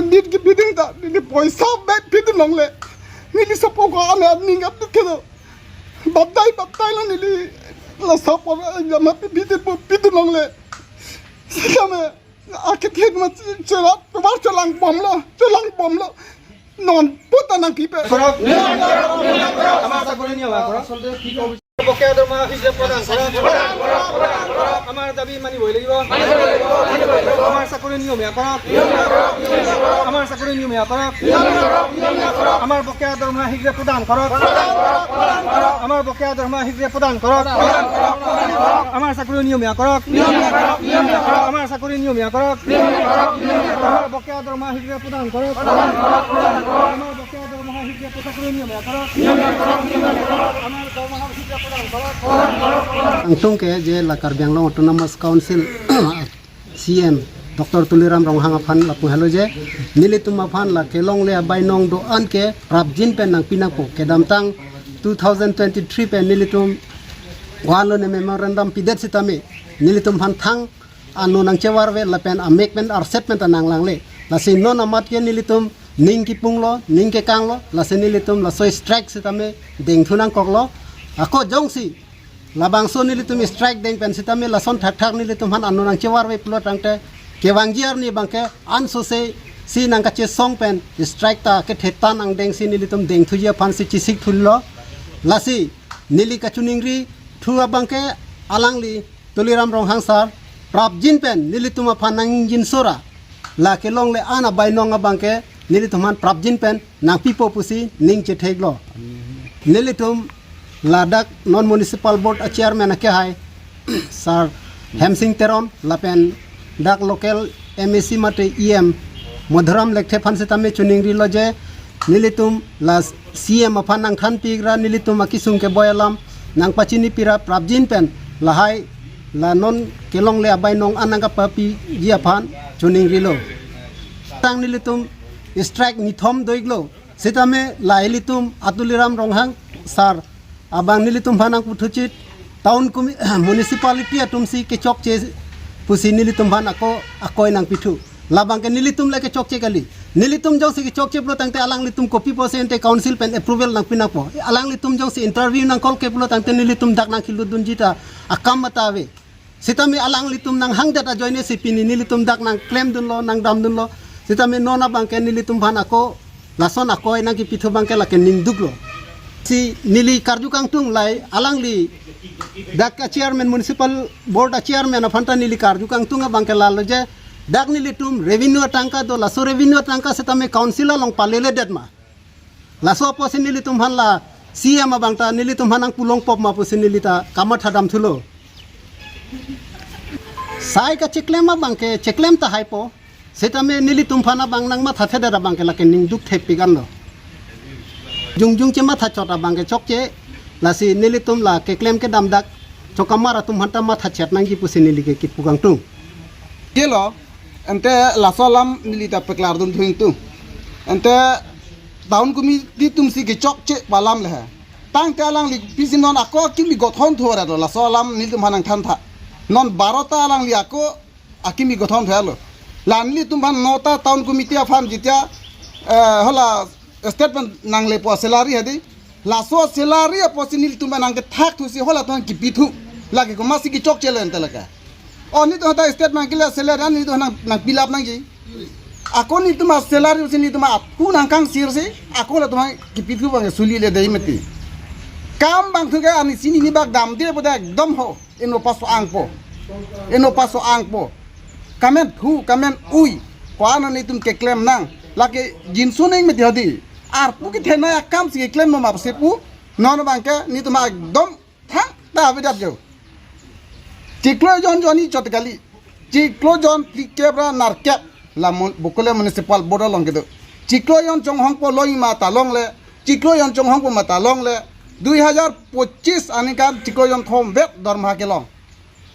nit ki biding ta ni poisa be biding nong le ni sapo ko ana ni ngap ke do babdai la ni la sapo ya ma biding nong le sikame akit hit ma chela to chelang bom lo non puta nang kipe আমার চাকরি নিয়ে বকেয়া দৰমহা হিচাপ প্ৰদান কৰক আমাৰ দাবী মানিব লাগিব আমাৰ চাকৰি নিয়মীয়া কৰক আমাৰ চাকৰি নিয়মীয়া কৰক আমাৰ বকেয়া দৰমহা হিচাপ প্ৰদান কৰক আমাৰ বকেয়া দৰমহা হিচাপ প্ৰদান কৰক আমাৰ চাকৰি নিয়মীয়া কৰক আমাৰ চাকৰি নিয়মীয়া কৰক আমাৰ বকেয়া দৰমহা হিচাপ প্ৰদান কৰক আমাৰ বকেয়া দৰমহা হিচাপ চাকৰি নিয়মীয়া কৰক আমাৰ দৰমহা হিচাপ Angtung ke je la Karbiang Long Autonomous Council CM Dr. Tuliram Ronghang aphan la puhalo je nilitum aphan la kelong le bai nong do an ke prabjin pen nang pinapo ke damtang 2023 pen nilitum walo ne memorandum pidet sitame nilitum han thang anu nang chewarwe la pen amek pen arset pen tanang lang le la sin non amat ke nilitum ning ki punglo ning ke kanglo la sin nilitum la so strike sitame deng thunang koklo ako jongsi labang so nilitum strike deng pen sitame la son thak nilitum han anu nang chewarwe plot tangte kewangjiar ni bangke an so se si nang ka che song pen strike ta ke thetan ang deng si nilitum deng thujia phan si chisik thullo la si nili ka chuningri thua bangke alangli Tuliram Ronghang sar prabjin pen nilitum phan nang jin sora la ke long le ana bai nong bangke nilitum han prabjin pen nang pipo pusi ning che theglo nilitum Ladak non municipal board chairman ke hai sir Hemsing Teron lapen dak local MAC mate EM Modharam lekhe phan setame chuningri loje nilitum la CM aphan nang than pigra nilitum akisung ke boyalam nang pachini pira prabjin pen lahai la non kelong le abai nong ananga papi ji aphan chuningri lo tang nilitum strike nithom doiglo setame lailitum Atuliram Ronghang sir abang nilitum bhanang puthuchit town municipality atumsi ke chok che pusi nilitum bhan akoi nang pithu labang ke nilitum leke chok che kali nilitum jong si ke chok che plo tangte alang litum copy percent council pen approval nang pinapo alang litum jong si interview nang call ke plo tangte nilitum dak nang khiludun jita akam matawe sitami alang litum nang hang data joine si pini nilitum dak nang claim dun lo nang dam dun lo sitami nona bang ke nilitum bhan lason akoi nang ki pithu bang ke la ke ninduk lo si nili karjukang tung lai alangli dak chairman municipal board chairman afanta nili karjukang tung bangke lalo je dak nili tum revenue tangka do laso revenue tangka setame council long palele detma laso posi nili tum han la CM bangta nili tum hanang pulong pop ma posi nili ta kamat hadam thulo sai ka cheklema bangke cheklem ta haipo setame nili tum phana bang nang ma thathe dara bangke la kening duk thepi ganlo jung cema tha chota bangke chokche la si nilitum la ke claim ke damdak chokamara tum hanta ma tha chat nangi pusi nili ke kipukang tung kelo ente la solam nilita peklar dun thuing tu ente taun kumi di tum si ke chokche balam le tang te alang li pisinon ako kimi gothon thora do la solam nilitum hanang than tha non 12 ta alang li ako akimi gothon thalo lanli tum ban nota taun committee afam jitya hola statement nang le po salary hadi la so salary aposinil tumba nang ke thak thusi hola ton ki pithu lage ko masi ki chok chelen talaka oni to ta statement kila salary ani to nang pilap nang ji akoni tuma salary usini tuma aku nang kang sir se aku la tuma ki pithu bang suli le dei meti kam bang thuga ani sini ni bag dam dire boda ekdom ho eno paso angpo kamen thu kamen ui ko anani tum ke claim nang lage jinsu neng meti hadi ar puki thena akam si claim ma sepu non bangke ni tuma ekdom thang ta bidat jo ciklo jon joni chotgali ciklo jon kebra narkep la bukule municipal board long gedo ciklo yon chonghong po loi ma talong le ciklo yon chonghong po ma talong le 2025 anikan ciklo yon thom vet dorma kelong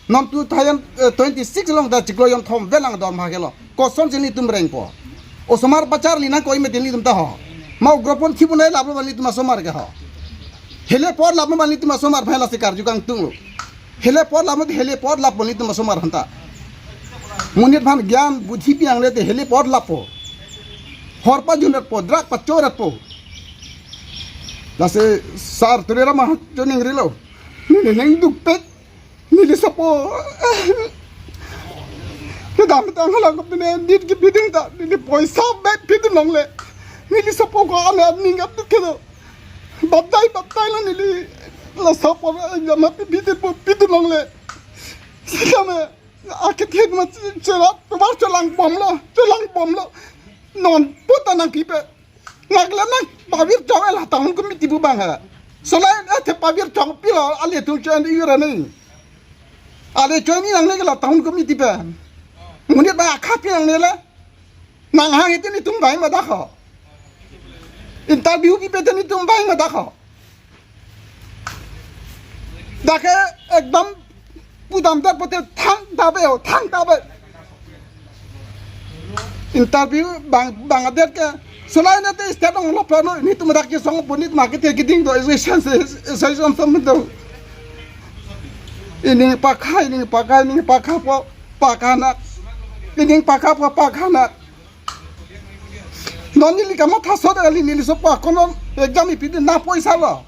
non 2026 long da ciklo yon thom vet lang dorma kelong ko son sini tum reng po o somar pacar lina koi me teli tum ta ho mau gropon khibu nai lablo bali tum somar ke ho hele por lablo bali tum somar phela se karjukang tung hele por bali tum somar hanta munit bhan gyan budhi piang le te hele por lapo horpa junat po drak pa corat po lase sar tulira mah joning rilo ni neng dupet ni sapo kedam tang halang ko ne dit ki biding ta ni poisa bet pid nong le ni sapo ko ana ning ap kedo batai la ni la sapo jama pid pid nong le sikame akit ma chera tumar cholang bom lo non puta nang kipe ngagla nang pabir chong la taun ko miti bu bang ha solain ate pabir chong pilo ale tu chen ira nei ale choni nang ne la taun ko miti pe muni ba khapi nang ne la nang hang ite ni tum bai ma da kho interview ki pe ni tum bai ma da kho dake ekdam pudam da pote thang dabe interview Bangladesh ke selain itu setiap orang lapor ini tu mereka song punit market giding do session sama tu ini pakai po pakana ini pakai po pakana non ini kamu thasod ali ini sopa konon exam itu na poisa lo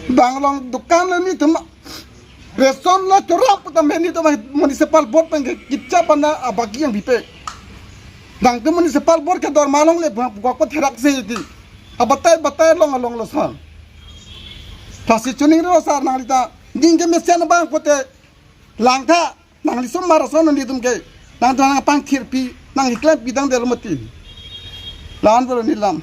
Banglong dukan ini tu reson la corap tambe ni to municipal board pang kitcha pana abagi yang bipe dang tu municipal board ke dor malong le gwa ko therak se ti abatai long lo san thasi chuning ro sar nang ta ding ke mesian bang ko te langtha nang li somar son ni tum ke nang pang thirpi nang iklan bidang del mati lan bro ni lam